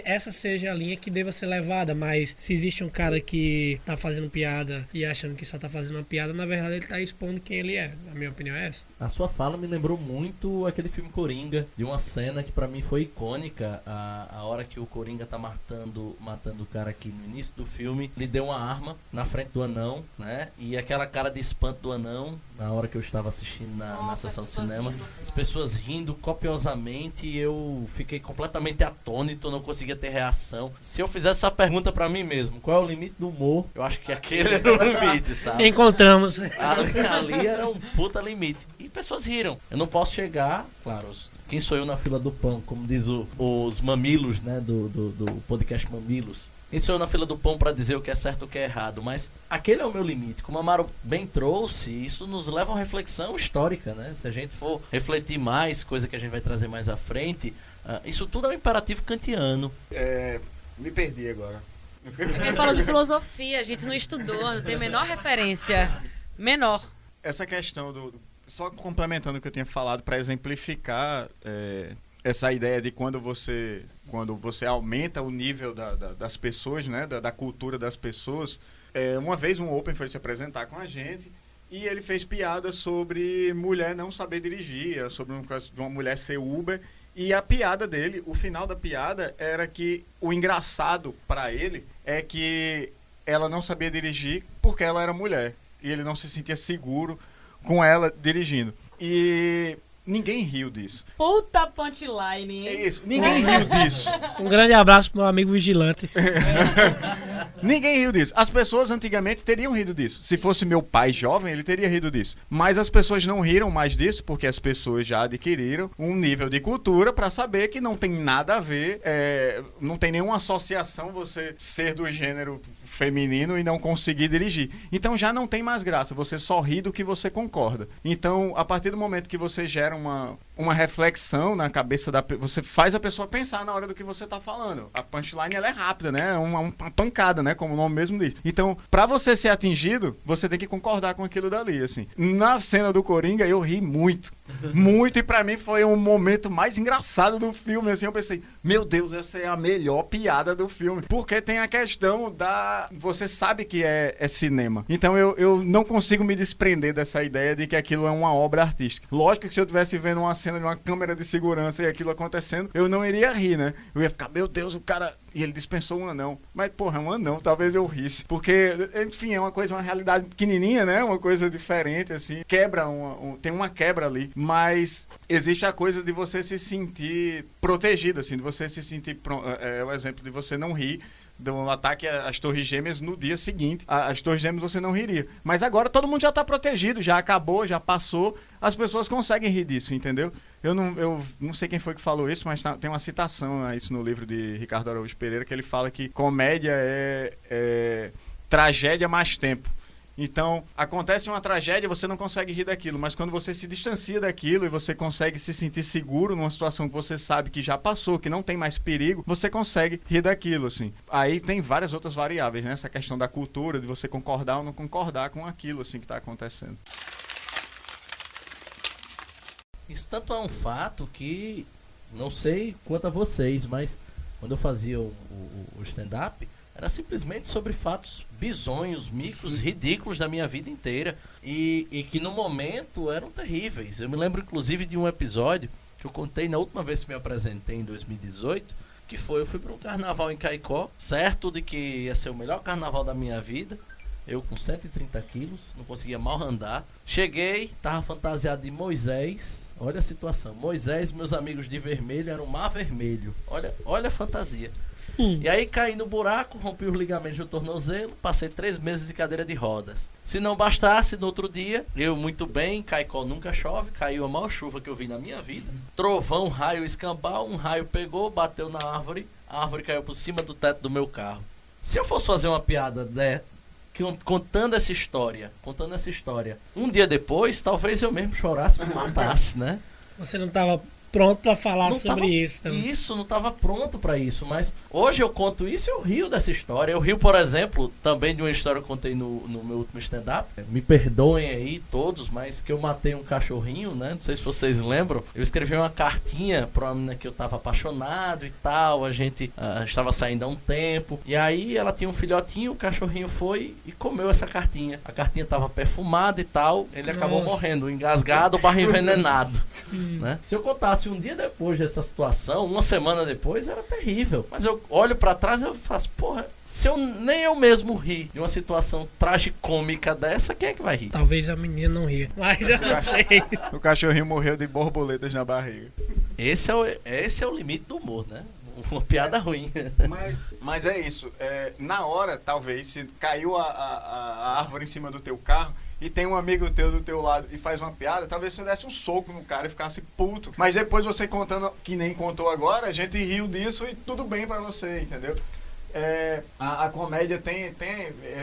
B: essa seja a linha que deva ser levada. Mas se existe um cara que tá fazendo piada e achando que só tá fazendo uma piada, na verdade ele tá expondo quem ele é. Na minha opinião é essa.
A: A sua fala me lembrou muito aquele filme Coringa, de uma cena que pra mim foi icônica, a hora que o Coringa tá matando o cara aqui no início do filme, ele deu uma arma na frente do anão, né? E aquela cara de espanto do anão, na hora que eu estava assistindo na sessão de cinema, as pessoas rindo copiosamente, e eu fiquei completamente atônito, não conseguia ter reação. Se eu fizesse essa pergunta pra mim mesmo, qual é o limite do humor? Eu acho que aquele era o limite, sabe?
B: Encontramos.
A: Ali era um puta limite. E pessoas riram. Eu não posso chegar, claro, quem sou eu na fila do pão, como diz os mamilos, né, do podcast Mamilos. Quem sou eu na fila do pão pra dizer o que é certo e o que é errado, mas aquele é o meu limite. Como a Amaro bem trouxe, isso nos leva a uma reflexão histórica, né? Se a gente for refletir mais, coisa que a gente vai trazer mais à frente, isso tudo é um imperativo kantiano.
D: Me perdi agora.
C: A gente falou de filosofia, a gente não estudou, não tem a menor referência. Menor.
D: Essa questão só complementando o que eu tinha falado para exemplificar essa ideia de quando você aumenta o nível das pessoas, né, da cultura das pessoas. Uma vez um Open foi se apresentar com a gente e ele fez piada sobre mulher não saber dirigir, sobre uma mulher ser Uber. E a piada dele, o final da piada era que o engraçado para ele é que ela não sabia dirigir porque ela era mulher. E ele não se sentia seguro com ela dirigindo. E ninguém riu disso.
C: Puta punchline, hein?
D: É isso, ninguém riu disso.
B: Um grande abraço pro meu amigo vigilante.
D: Ninguém riu disso. As pessoas antigamente teriam rido disso. Se fosse meu pai jovem, ele teria rido disso. Mas as pessoas não riram mais disso porque as pessoas já adquiriram um nível de cultura para saber que não tem nada a ver, não tem nenhuma associação você ser do gênero feminino e não conseguir dirigir. Então já não tem mais graça, você só ri do que você concorda. Então, a partir do momento que você gera uma reflexão na cabeça você faz a pessoa pensar na hora do que você tá falando. A punchline, ela é rápida, né? É uma pancada, né? Como o nome mesmo diz. Então, pra você ser atingido, você tem que concordar com aquilo dali, assim. Na cena do Coringa, eu ri muito. Muito, e pra mim foi um momento mais engraçado do filme, assim. Eu pensei, meu Deus, essa é a melhor piada do filme. Porque tem a questão você sabe que é cinema. Então, eu não consigo me desprender dessa ideia de que aquilo é uma obra artística. Lógico que se eu estivesse vendo uma cena de uma câmera de segurança e aquilo acontecendo, eu não iria rir, né? Eu ia ficar, meu Deus, o cara... E ele dispensou um anão. Mas, porra, um anão, talvez eu risse. Porque, enfim, é uma realidade pequenininha, né? Uma coisa diferente, assim. Quebra, tem uma quebra ali. Mas existe a coisa de você se sentir protegido, assim. De você se sentir... É o exemplo de você não rir do ataque às Torres Gêmeas no dia seguinte. As Torres Gêmeas você não riria. Mas agora todo mundo já está protegido, já acabou, já passou. As pessoas conseguem rir disso, entendeu? Eu não sei quem foi que falou isso, mas tem uma citação a isso no livro de Ricardo Araújo Pereira, que ele fala que comédia é tragédia mais tempo. Então, acontece uma tragédia, você não consegue rir daquilo, mas quando você se distancia daquilo e você consegue se sentir seguro numa situação que você sabe que já passou, que não tem mais perigo, você consegue rir daquilo, assim. Aí tem várias outras variáveis, né? Essa questão da cultura, de você concordar ou não concordar com aquilo, assim, que está acontecendo.
A: Isso tanto é um fato que, não sei quanto a vocês, mas quando eu fazia o stand-up, Era simplesmente sobre fatos bizonhos, micos, ridículos da minha vida inteira. E que no momento eram terríveis. Eu me lembro inclusive de um episódio que eu contei na última vez que me apresentei em 2018, que eu fui para um carnaval em Caicó, certo de que ia ser o melhor carnaval da minha vida. Eu com 130 quilos, não conseguia mal andar. Cheguei, tava fantasiado de Moisés. Olha a situação. Moisés e meus amigos de vermelho eram mar vermelho. Olha a fantasia. E aí caí no buraco, rompi os ligamentos do tornozelo, passei 3 meses de cadeira de rodas. Se não bastasse, no outro dia, eu muito bem, Caicó nunca chove, caiu a maior chuva que eu vi na minha vida. Trovão, raio, escambau, um raio pegou, bateu na árvore, a árvore caiu por cima do teto do meu carro. Se eu fosse fazer uma piada, né, contando essa história, um dia depois, talvez eu mesmo chorasse e me matasse, né?
B: Você não estava pronto para falar sobre isso também.
A: Isso, não estava pronto para isso, mas hoje eu conto isso e eu rio dessa história. Eu rio, por exemplo, também de uma história que eu contei no meu último stand-up. Me perdoem aí todos, mas que eu matei um cachorrinho, né? Não sei se vocês lembram. Eu escrevi uma cartinha pra uma menina que eu tava apaixonado e tal. A gente estava saindo há um tempo. E aí ela tinha um filhotinho, o cachorrinho foi e comeu essa cartinha. A cartinha tava perfumada e tal. Ele acabou morrendo, engasgado, barra envenenado. Né? Se eu contasse um dia depois dessa situação, uma semana depois, era terrível. Mas eu olho pra trás e eu faço, porra, se nem eu mesmo ri de uma situação tragicômica dessa, quem é que vai rir?
B: Talvez a menina não ria, mas eu não sei.
D: O cachorrinho morreu de borboletas na barriga.
A: Esse é o limite do humor, né? Uma piada ruim.
D: Mas é isso. Na hora, talvez, se caiu a árvore em cima do teu carro, e tem um amigo teu do teu lado e faz uma piada, talvez você desse um soco no cara e ficasse puto. Mas depois você contando, que nem contou agora, a gente riu disso e tudo bem pra você, entendeu? A comédia tem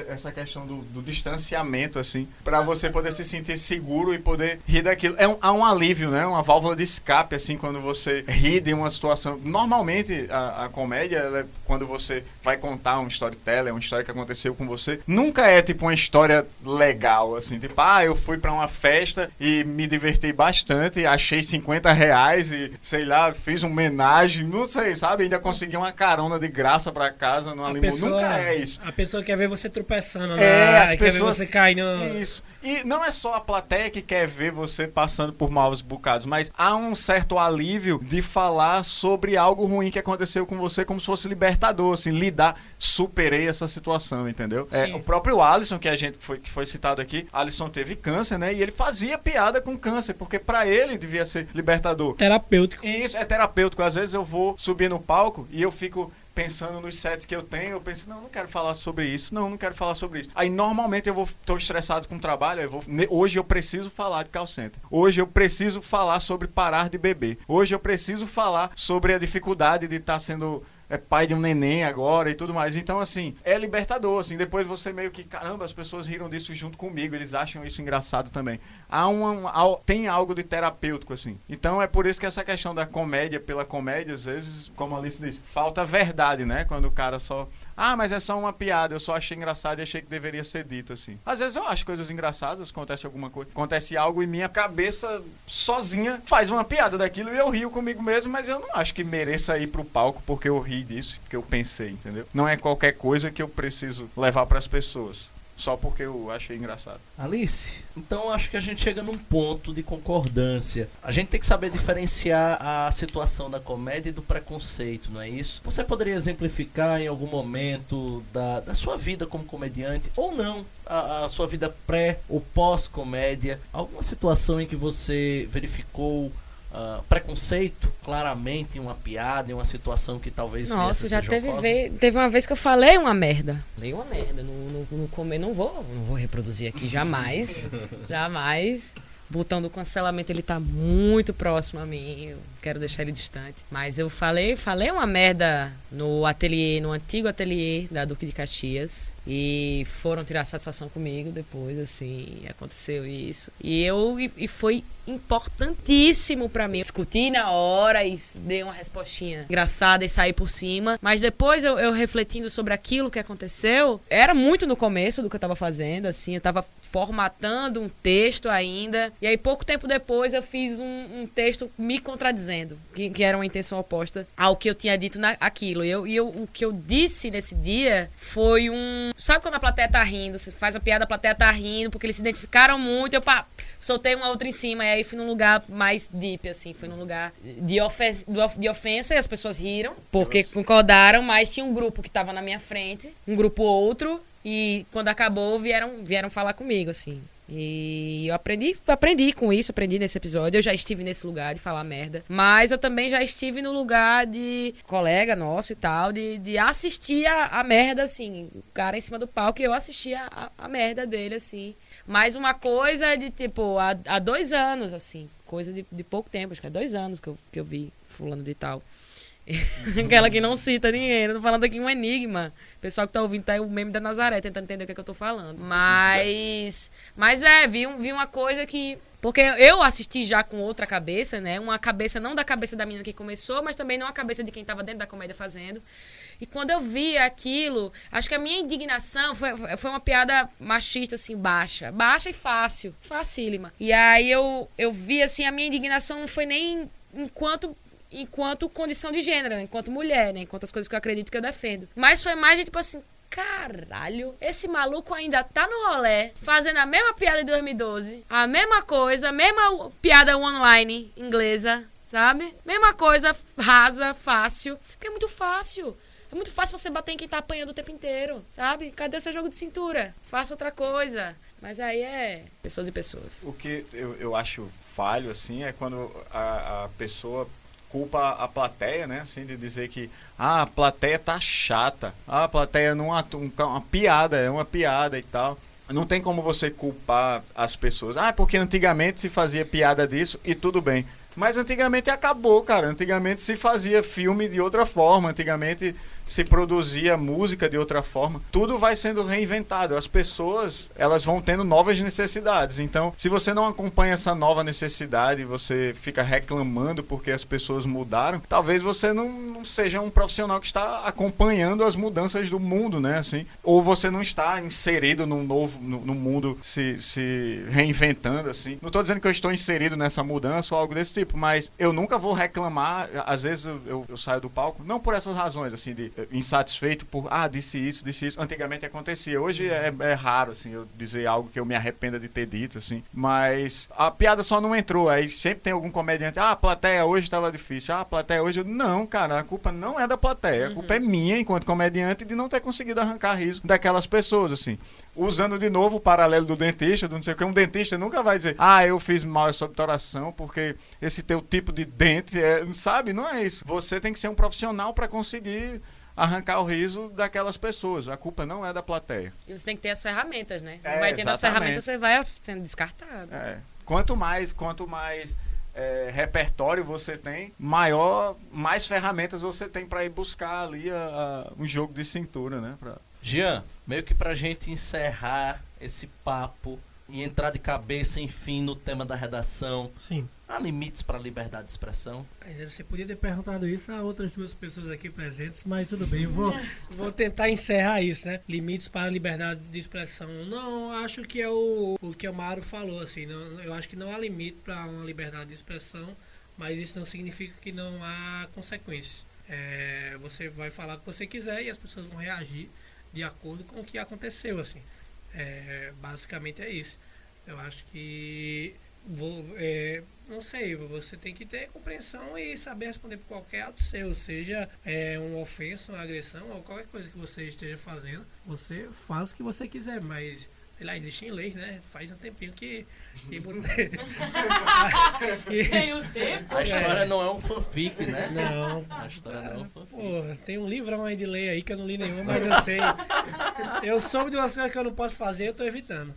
D: essa questão do distanciamento, assim, pra você poder se sentir seguro e poder rir daquilo. Há um alívio, né? Uma válvula de escape, assim, quando você ri de uma situação. Normalmente, a comédia, ela, quando você vai contar uma storyteller, uma história que aconteceu com você, nunca é tipo uma história legal, assim, tipo, eu fui pra uma festa e me diverti bastante, achei R$50 e, sei lá, fiz uma homenagem, não sei, sabe? Ainda consegui uma carona de graça pra casa. Nunca é isso.
B: A pessoa quer ver você tropeçando, né?
D: As pessoas
B: quer ver você caindo.
D: Isso. E não é só a plateia que quer ver você passando por maus bocados, mas há um certo alívio de falar sobre algo ruim que aconteceu com você, como se fosse libertador, assim, superei essa situação, entendeu? O próprio Alisson, que foi citado aqui, Alisson teve câncer, né? E ele fazia piada com câncer, porque pra ele devia ser libertador.
B: Terapêutico.
D: E isso é terapêutico. Às vezes eu vou subir no palco e eu fico pensando nos sets que eu tenho, eu penso, não quero falar sobre isso, não quero falar sobre isso. Aí, normalmente, tô estressado com o trabalho, hoje eu preciso falar de call center. Hoje eu preciso falar sobre parar de beber. Hoje eu preciso falar sobre a dificuldade de estar sendo pai de um neném agora e tudo mais. Então, assim, é libertador, assim, depois você meio que, caramba, as pessoas riram disso junto comigo, eles acham isso engraçado também. Tem algo de terapêutico, assim. Então, é por isso que essa questão da comédia pela comédia, às vezes, como a Alice disse, falta verdade, né? Quando o cara só... mas é só uma piada, eu só achei engraçado e achei que deveria ser dito, assim. Às vezes eu acho coisas engraçadas, acontece algo e minha cabeça sozinha faz uma piada daquilo e eu rio comigo mesmo, mas eu não acho que mereça ir pro palco porque eu ri disso, porque eu pensei, entendeu? Não é qualquer coisa que eu preciso levar pras pessoas, só porque eu achei engraçado.
A: Alice, então acho que a gente chega num ponto de concordância. A gente tem que saber diferenciar a situação da comédia e do preconceito, não é isso? Você poderia exemplificar em algum momento da sua vida como comediante, ou não, a sua vida pré ou pós-comédia, alguma situação em que você verificou preconceito claramente em uma piada, em uma situação que talvez
C: Nossa, já
A: teve
C: uma vez que eu falei uma merda. Falei uma merda no comer, não vou reproduzir aqui jamais. Jamais. O botão do cancelamento, ele tá muito próximo a mim, eu quero deixar ele distante. Mas eu falei uma merda no antigo ateliê da Duque de Caxias. E foram tirar satisfação comigo depois, assim, aconteceu isso. E foi importantíssimo pra mim. Discuti na hora e dei uma respostinha engraçada e saí por cima. Mas depois eu refletindo sobre aquilo que aconteceu, era muito no começo do que eu tava fazendo, assim, eu tava formatando um texto ainda. E aí, pouco tempo depois, eu fiz um texto me contradizendo, que era uma intenção oposta ao que eu tinha dito naquilo. O que eu disse nesse dia foi Sabe quando a plateia tá rindo? Você faz a piada, a plateia tá rindo, porque eles se identificaram muito, eu soltei uma outra em cima, e aí fui num lugar mais deep, assim, fui num lugar de ofensa, e as pessoas riram, porque concordaram, mas tinha um grupo que tava na minha frente, um grupo outro, e quando acabou, vieram falar comigo, assim. E eu aprendi com isso, aprendi nesse episódio. Eu já estive nesse lugar de falar merda, mas eu também já estive no lugar de colega nosso e tal, de assistir a merda, assim, o cara em cima do palco, e eu assistia a merda dele, assim. Mas uma coisa de, tipo, há 2 anos, assim, coisa de pouco tempo, acho que é 2 anos que eu vi fulano de tal. Aquela que não cita ninguém. Eu tô falando aqui um enigma. O pessoal que tá ouvindo tá aí o meme da Nazaré, tentando entender o que é que eu tô falando. Mas vi uma coisa que... Porque eu assisti já com outra cabeça, né? Uma cabeça, não da cabeça da menina que começou, mas também não a cabeça de quem tava dentro da comédia fazendo. E quando eu vi aquilo, acho que a minha indignação foi uma piada machista, assim, baixa. Baixa e fácil. Facílima. E aí eu vi, assim, a minha indignação não foi nem enquanto condição de gênero, enquanto mulher, né? Enquanto as coisas que eu acredito que eu defendo. Mas foi mais de tipo assim, caralho, esse maluco ainda tá no rolê, fazendo a mesma piada de 2012, a mesma coisa, a mesma piada online inglesa, sabe? Mesma coisa, rasa, fácil. Porque é muito fácil. É muito fácil você bater em quem tá apanhando o tempo inteiro, sabe? Cadê o seu jogo de cintura? Faça outra coisa. Mas aí é pessoas e pessoas.
D: O que eu acho falho, assim, é quando a pessoa culpa a plateia, né? Assim, de dizer que a plateia tá chata, a plateia não uma piada, é uma piada e tal. Não tem como você culpar as pessoas. Porque antigamente se fazia piada disso e tudo bem. Mas antigamente acabou, cara. Antigamente se fazia filme de outra forma. Antigamente se produzia música de outra forma. Tudo vai sendo reinventado. As pessoas, elas vão tendo novas necessidades. Então, se você não acompanha essa nova necessidade, você fica reclamando porque as pessoas mudaram, talvez você não seja um profissional que está acompanhando as mudanças do mundo, né? Assim, ou você não está inserido no mundo se reinventando, assim. Não estou dizendo que eu estou inserido nessa mudança ou algo desse tipo, mas eu nunca vou reclamar. Às vezes eu saio do palco, não por essas razões, assim, de insatisfeito por, disse isso. Antigamente acontecia. Hoje é raro, assim, eu dizer algo que eu me arrependa de ter dito, assim. Mas a piada só não entrou. Aí sempre tem algum comediante, a plateia hoje estava difícil. A plateia hoje... Não, cara, a culpa não é da plateia. A culpa é minha, enquanto comediante, de não ter conseguido arrancar riso daquelas pessoas, assim. Usando de novo o paralelo do dentista, do não sei o que, um dentista nunca vai dizer, eu fiz mal essa obturação porque esse teu tipo de dente, sabe? Não é isso. Você tem que ser um profissional para conseguir arrancar o riso daquelas pessoas. A culpa não é da plateia.
C: E você tem que ter as ferramentas, né? Não vai tendo as ferramentas, você vai sendo descartado.
D: Quanto mais repertório você tem, mais ferramentas você tem para ir buscar ali um jogo de cintura, né?
A: Jean, meio que pra gente encerrar esse papo e entrar de cabeça, enfim, no tema da redação.
B: Sim.
A: Há limites para a liberdade de expressão?
B: Você podia ter perguntado isso a outras 2 pessoas aqui presentes, mas tudo bem, eu vou tentar encerrar isso, né? Limites para a liberdade de expressão. Não, acho que é o que o Mário falou, assim, não, eu acho que não há limite para uma liberdade de expressão, mas isso não significa que não há consequências. Você vai falar o que você quiser e as pessoas vão reagir de acordo com o que aconteceu, assim. Basicamente é isso. Eu acho que não sei, você tem que ter compreensão e saber responder por qualquer ato seu, seja uma ofensa, uma agressão ou qualquer coisa que você esteja fazendo. Você faz o que você quiser, mas sei lá, existem leis, né? Faz um tempinho que
C: tem um tempo.
A: A história não é um fanfic, né?
B: Não.
A: A história não é um fanfic.
B: Pô, tem um livrão aí de lei aí que eu não li nenhum, mas eu sei. Eu soube de umas coisas que eu não posso fazer, eu tô evitando.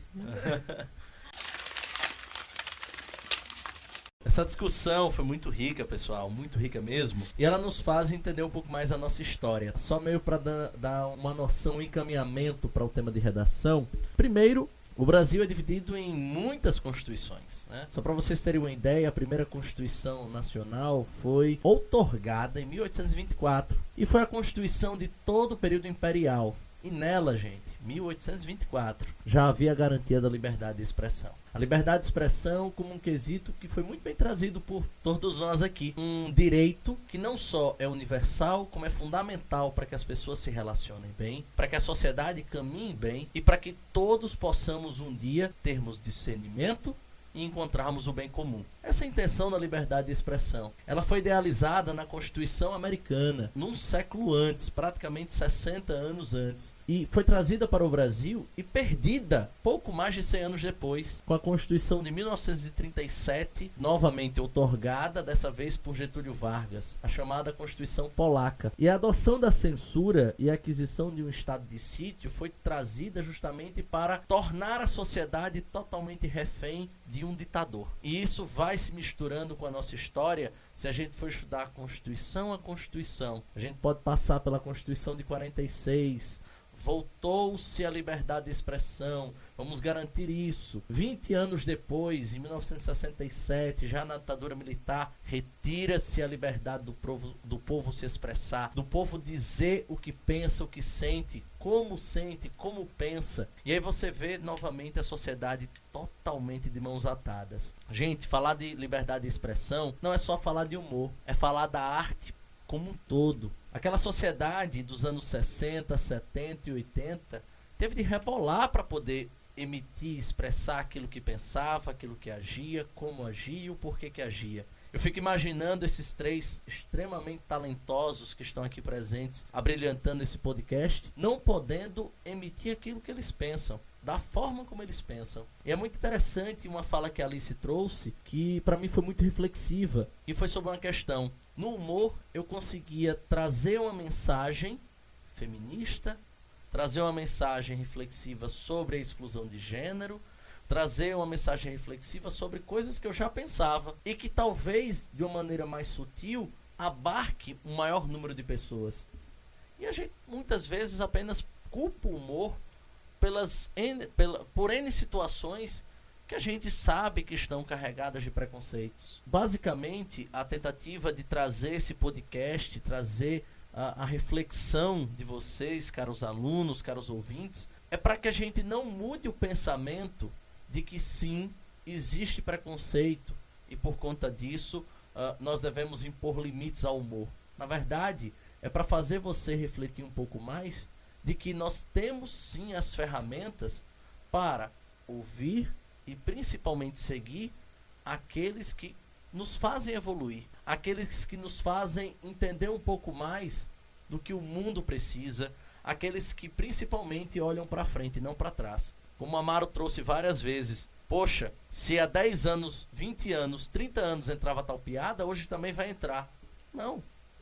A: Essa discussão foi muito rica, pessoal, muito rica mesmo. E ela nos faz entender um pouco mais a nossa história. Só meio para dar uma noção, um encaminhamento para o tema de redação. Primeiro, o Brasil é dividido em muitas constituições, né? Só para vocês terem uma ideia, a primeira Constituição Nacional foi outorgada em 1824 e foi a Constituição de todo o período imperial. E nela, gente, 1824, já havia a garantia da liberdade de expressão. A liberdade de expressão como um quesito que foi muito bem trazido por todos nós aqui. Um direito que não só é universal, como é fundamental para que as pessoas se relacionem bem, para que a sociedade caminhe bem e para que todos possamos um dia termos discernimento e encontrarmos o bem comum. Essa é a intenção da liberdade de expressão. Ela foi idealizada na Constituição Americana, num século antes, praticamente 60 anos antes, e foi trazida para o Brasil e perdida pouco mais de 100 anos depois, com a Constituição de 1937, novamente outorgada, dessa vez por Getúlio Vargas, a chamada Constituição Polaca. E a adoção da censura e a aquisição de um estado de sítio foi trazida justamente para tornar a sociedade totalmente refém de um ditador. E isso vai se misturando com a nossa história. Se a gente for estudar Constituição a Constituição, a gente pode passar pela Constituição de 46, voltou-se a liberdade de expressão, vamos garantir isso. 20 anos depois, em 1967, já na ditadura militar, retira-se a liberdade do povo se expressar, do povo dizer o que pensa, o que sente, como pensa. E aí você vê novamente a sociedade totalmente de mãos atadas. Gente, falar de liberdade de expressão não é só falar de humor, é falar da arte como um todo. Aquela sociedade dos anos 60, 70 e 80 teve de rebolar para poder emitir, expressar aquilo que pensava, aquilo que agia, como agia e o porquê que agia. Eu fico imaginando esses três extremamente talentosos que estão aqui presentes, abrilhantando esse podcast, não podendo emitir aquilo que eles pensam, da forma como eles pensam. E é muito interessante uma fala que a Alice trouxe, que para mim foi muito reflexiva, e foi sobre uma questão. No humor, eu conseguia trazer uma mensagem feminista, trazer uma mensagem reflexiva sobre a exclusão de gênero, trazer uma mensagem reflexiva sobre coisas que eu já pensava e que talvez, de uma maneira mais sutil, abarque um maior número de pessoas. E a gente muitas vezes apenas culpa o humor por N situações que a gente sabe que estão carregadas de preconceitos. Basicamente, a tentativa de trazer esse podcast, trazer a reflexão de vocês, caros alunos, caros ouvintes, é para que a gente não mude o pensamento de que sim, existe preconceito e por conta disso nós devemos impor limites ao humor. Na verdade, é para fazer você refletir um pouco mais de que nós temos sim as ferramentas para ouvir e principalmente seguir aqueles que nos fazem evoluir, aqueles que nos fazem entender um pouco mais do que o mundo precisa, aqueles que principalmente olham para frente e não para trás. Como o Amaro trouxe várias vezes, poxa, se há 10 anos, 20 anos, 30 anos entrava tal piada, hoje também vai entrar. Não,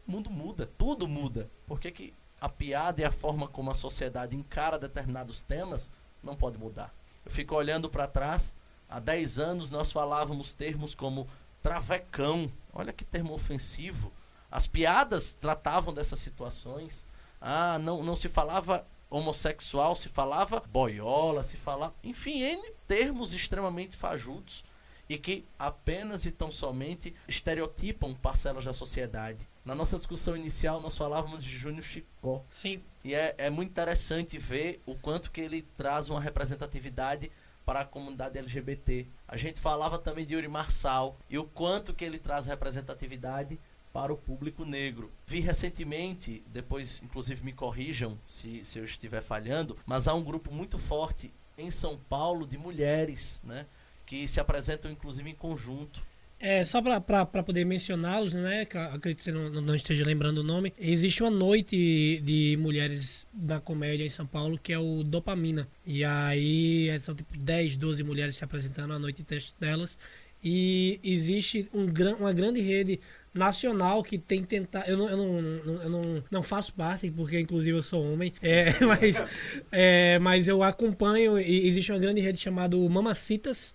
A: o mundo muda, tudo muda. Por que a piada e a forma como a sociedade encara determinados temas não pode mudar? Eu fico olhando para trás, há 10 anos nós falávamos termos como travecão, olha que termo ofensivo. As piadas tratavam dessas situações. Não se falava homossexual, se falava boiola, se falava, enfim, N termos extremamente fajutos e que apenas e tão somente estereotipam parcelas da sociedade. Na nossa discussão inicial nós falávamos de Júnior Chicó.
B: Sim.
A: E é muito interessante ver o quanto que ele traz uma representatividade para a comunidade LGBT. A gente falava também de Yuri Marçal e o quanto que ele traz representatividade para o público negro. Vi recentemente, depois inclusive me corrijam se eu estiver falhando, mas há um grupo muito forte em São Paulo de mulheres, né, que se apresentam inclusive em conjunto.
B: Só para poder mencioná-los, né, que eu acredito que você não esteja lembrando o nome, existe uma noite de mulheres na comédia em São Paulo que é o Dopamina. E aí são tipo 10, 12 mulheres se apresentando à noite de teste delas. E existe uma grande rede nacional que tem tentar. Eu não faço parte, porque inclusive eu sou homem, mas eu acompanho. E existe uma grande rede chamada Mamacitas.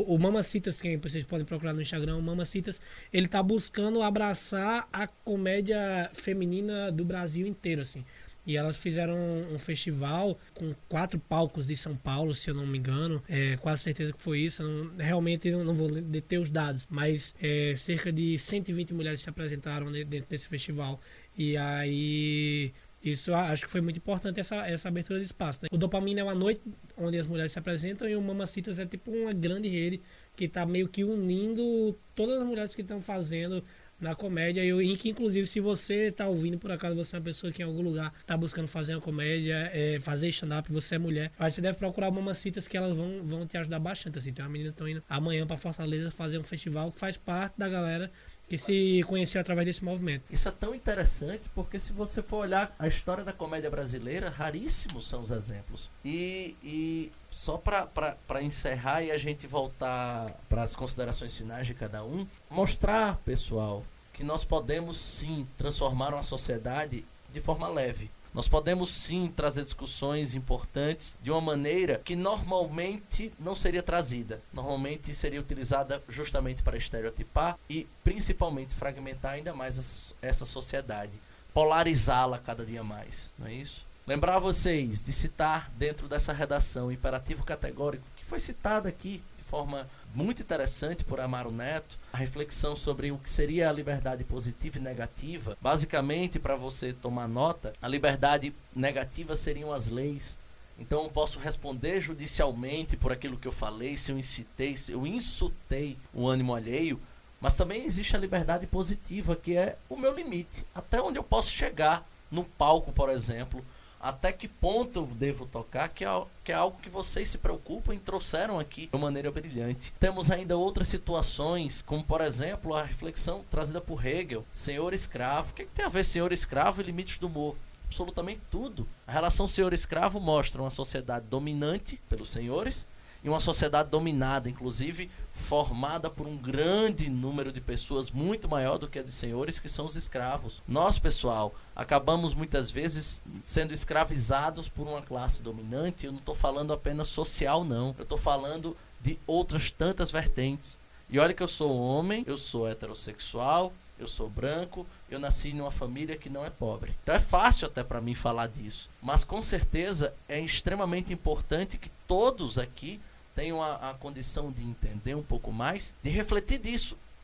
B: O Mamacitas, que vocês podem procurar no Instagram, o Mamacitas, ele tá buscando abraçar a comédia feminina do Brasil inteiro, assim. E elas fizeram um festival com 4 palcos de São Paulo, se eu não me engano. Quase certeza que foi isso. Realmente não vou deter os dados. Mas cerca de 120 mulheres se apresentaram dentro desse festival. E aí Isso eu acho que foi muito importante, essa abertura de espaço, né? O Dopamina é uma noite onde as mulheres se apresentam e o Mamacitas é tipo uma grande rede que tá meio que unindo todas as mulheres que estão fazendo na comédia, e que inclusive se você tá ouvindo, por acaso você é uma pessoa que em algum lugar tá buscando fazer uma comédia, fazer stand-up, você é mulher, acho que você deve procurar Mamacitas, que elas vão te ajudar bastante, assim. Tem uma menina que estão indo amanhã pra Fortaleza fazer um festival que faz parte da galera que se conheceu através desse movimento.
A: Isso é tão interessante porque se você for olhar a história da comédia brasileira, raríssimos são os exemplos. E só para encerrar e a gente voltar para as considerações finais de cada um, mostrar, pessoal, que nós podemos sim transformar uma sociedade de forma leve. Nós podemos sim trazer discussões importantes de uma maneira que normalmente não seria trazida. Normalmente seria utilizada justamente para estereotipar e principalmente fragmentar ainda mais essa sociedade. Polarizá-la cada dia mais, não é isso? Lembrar vocês de citar dentro dessa redação o imperativo categórico que foi citado aqui de forma muito interessante por Amaro Neto, a reflexão sobre o que seria a liberdade positiva e negativa. Basicamente, para você tomar nota, a liberdade negativa seriam as leis. Então eu posso responder judicialmente por aquilo que eu falei, se eu incitei, se eu insultei o ânimo alheio, mas também existe a liberdade positiva, que é o meu limite, até onde eu posso chegar no palco, por exemplo, até que ponto eu devo tocar, que é algo que vocês se preocupam e trouxeram aqui de maneira brilhante. Temos ainda outras situações, como por exemplo a reflexão trazida por Hegel, senhor-escravo. O que tem a ver senhor-escravo e limites do humor? Absolutamente tudo. A relação senhor-escravo mostra uma sociedade dominante pelos senhores e uma sociedade dominada, inclusive formada por um grande número de pessoas muito maior do que a de senhores, que são os escravos. Nós, pessoal, acabamos muitas vezes sendo escravizados por uma classe dominante. Eu não estou falando apenas social, não. Eu estou falando de outras tantas vertentes. E olha que eu sou homem, eu sou heterossexual, eu sou branco, eu nasci numa família que não é pobre. Então é fácil até para mim falar disso. Mas com certeza é extremamente importante que todos aqui tenham a condição de entender um pouco mais, de refletir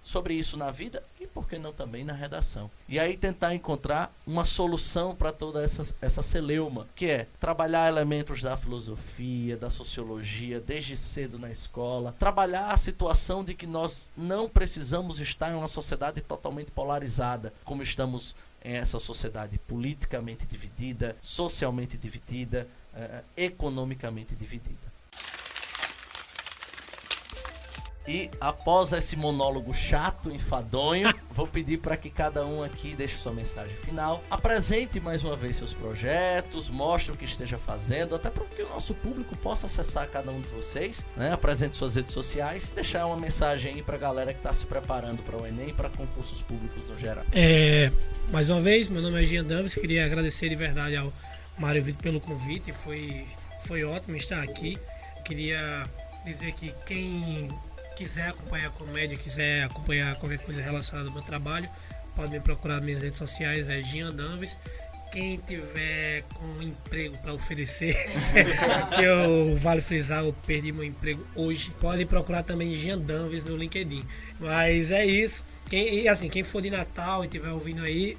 A: sobre isso na vida e, por que não, também na redação. E aí tentar encontrar uma solução para toda essa celeuma, que é trabalhar elementos da filosofia, da sociologia, desde cedo na escola, trabalhar a situação de que nós não precisamos estar em uma sociedade totalmente polarizada, como estamos em essa sociedade politicamente dividida, socialmente dividida, economicamente dividida. E após esse monólogo chato, enfadonho, vou pedir para que cada um aqui deixe sua mensagem final. Apresente mais uma vez seus projetos, mostre o que esteja fazendo, até para que o nosso público possa acessar cada um de vocês, né? Apresente suas redes sociais, deixar uma mensagem aí para a galera que está se preparando para o Enem e para concursos públicos no geral.
B: Mais uma vez, meu nome é Jean Davis, queria agradecer de verdade ao Mário Vitor pelo convite, foi ótimo estar aqui. Queria dizer que quem quiser acompanhar a comédia, quiser acompanhar qualquer coisa relacionada ao meu trabalho, pode me procurar nas minhas redes sociais, é Jean Davis. Quem tiver com um emprego para oferecer, que eu vale frisar, eu perdi meu emprego hoje, pode procurar também Jean Davis no LinkedIn. Mas é isso. Quem for de Natal e estiver ouvindo aí,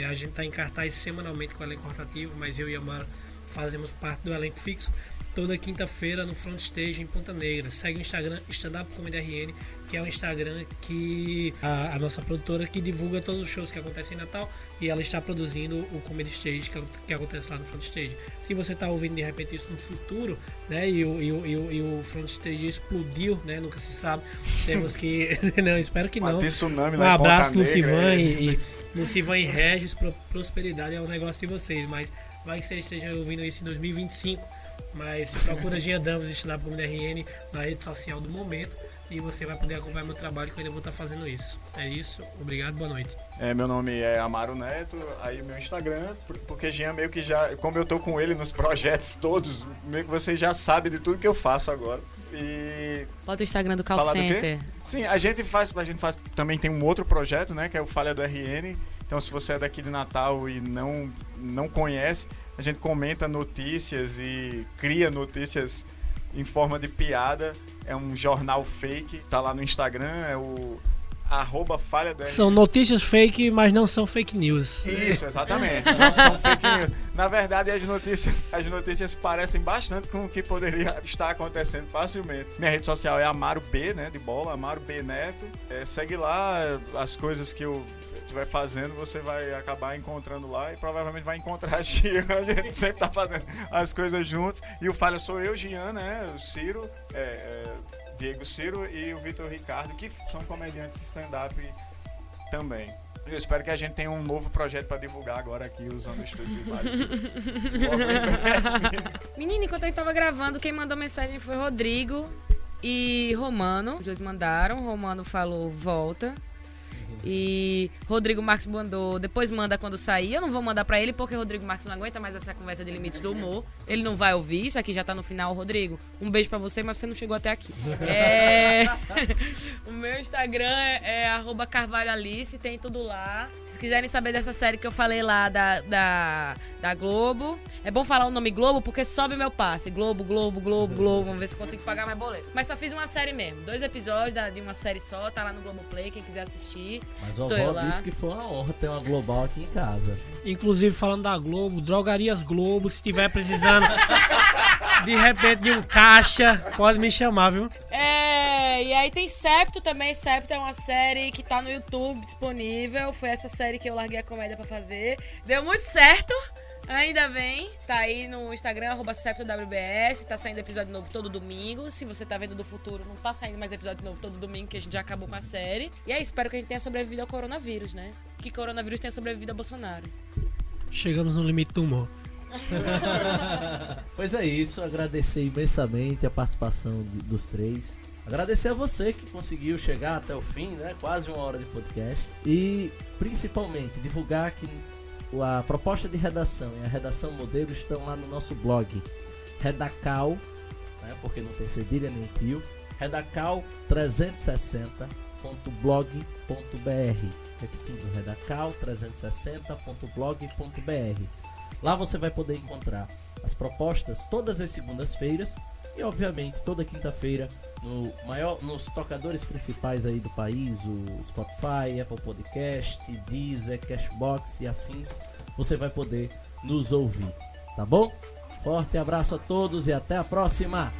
B: a gente está em cartaz semanalmente com o elenco rotativo, mas eu e a Amaro fazemos parte do elenco fixo. Toda quinta-feira no Front Stage em Ponta Negra. Segue o Instagram Stand Up Comedy RN, que é um Instagram que a nossa produtora que divulga todos os shows que acontecem em Natal, e ela está produzindo o Comedy Stage que acontece lá no Front Stage. Se você está ouvindo de repente isso no futuro, né, e o Front Stage explodiu, né, nunca se sabe, temos que não, espero que não. Um abraço no Sivan e Lucivan e Regis, prosperidade é um negócio de vocês, mas vai que você esteja ouvindo isso em 2025. Mas procura Jean Davis Stand Up Comedy RN na rede social do momento e você vai poder acompanhar meu trabalho, que eu ainda vou estar fazendo isso. É isso, obrigado, boa noite.
D: Meu nome é Amaro Neto, aí meu Instagram, porque Jean meio que já, como eu tô com ele nos projetos todos, meio que você já sabe de tudo que eu faço agora. E
C: bota o Instagram do Call Center.
D: Sim, a gente faz também tem um outro projeto, né, que é o Falha do RN. Então se você é daqui de Natal e não conhece, a gente comenta notícias e cria notícias em forma de piada. É um jornal fake, tá lá no Instagram, @falha do
B: São notícias fake, mas não são fake news.
D: Isso, exatamente. Não são fake news. Na verdade, as notícias parecem bastante com o que poderia estar acontecendo facilmente. Minha rede social é Amaro B, né, de bola, Amaro B Neto. Segue lá as coisas que eu estiver fazendo, você vai acabar encontrando lá e provavelmente vai encontrar a Gia. A gente sempre tá fazendo as coisas juntos. E o Falha sou eu, Gian, né, o Ciro, Diego Ciro e o Vitor Ricardo, que são comediantes stand-up também. Eu espero que a gente tenha um novo projeto para divulgar agora aqui, usando o estúdio de imagem.
C: Menina, enquanto a gente tava gravando, quem mandou mensagem foi Rodrigo e Romano. Os dois mandaram, Romano falou volta. E Rodrigo Marques mandou, depois manda quando sair. Eu não vou mandar pra ele porque Rodrigo Marques não aguenta mais essa conversa de limites do humor. Ele não vai ouvir, isso aqui já tá no final. Rodrigo, um beijo pra você, mas você não chegou até aqui. O meu Instagram é @carvalhoalice, tem tudo lá. Se quiserem saber dessa série que eu falei lá da Globo, é bom falar o nome Globo porque sobe meu passe. Globo. Vamos ver se eu consigo pagar mais boleto. Mas só fiz uma série mesmo, 2 episódios de uma série só, tá lá no Globoplay, quem quiser assistir.
A: Mas a vovó disse que foi uma honra ter uma Global aqui em casa.
B: Inclusive, falando da Globo, Drogarias Globo, se tiver precisando de repente de um caixa, pode me chamar, viu?
C: E aí tem Septo também. Septo é uma série que tá no YouTube disponível. Foi essa série que eu larguei a comédia pra fazer. Deu muito certo. Ainda bem, tá aí no Instagram, @septowbs, tá saindo episódio novo todo domingo. Se você tá vendo do futuro, não tá saindo mais episódio novo todo domingo, que a gente já acabou com a série. E aí, espero que a gente tenha sobrevivido ao coronavírus, né? Que coronavírus tenha sobrevivido a Bolsonaro.
B: Chegamos no limite do humor.
A: Pois é isso, agradecer imensamente a participação dos três. Agradecer a você que conseguiu chegar até o fim, né? Quase 1 hora de podcast. E, principalmente, divulgar que a proposta de redação e a redação modelo estão lá no nosso blog Redacal, né, porque não tem cedilha nem tio, redacal360.blog.br. Repetindo, redacal360.blog.br. Lá você vai poder encontrar as propostas todas as segundas-feiras e, obviamente, toda quinta-feira nos tocadores principais aí do país, o Spotify, Apple Podcast, Deezer, Cashbox e afins, você vai poder nos ouvir, tá bom? Forte abraço a todos e até a próxima!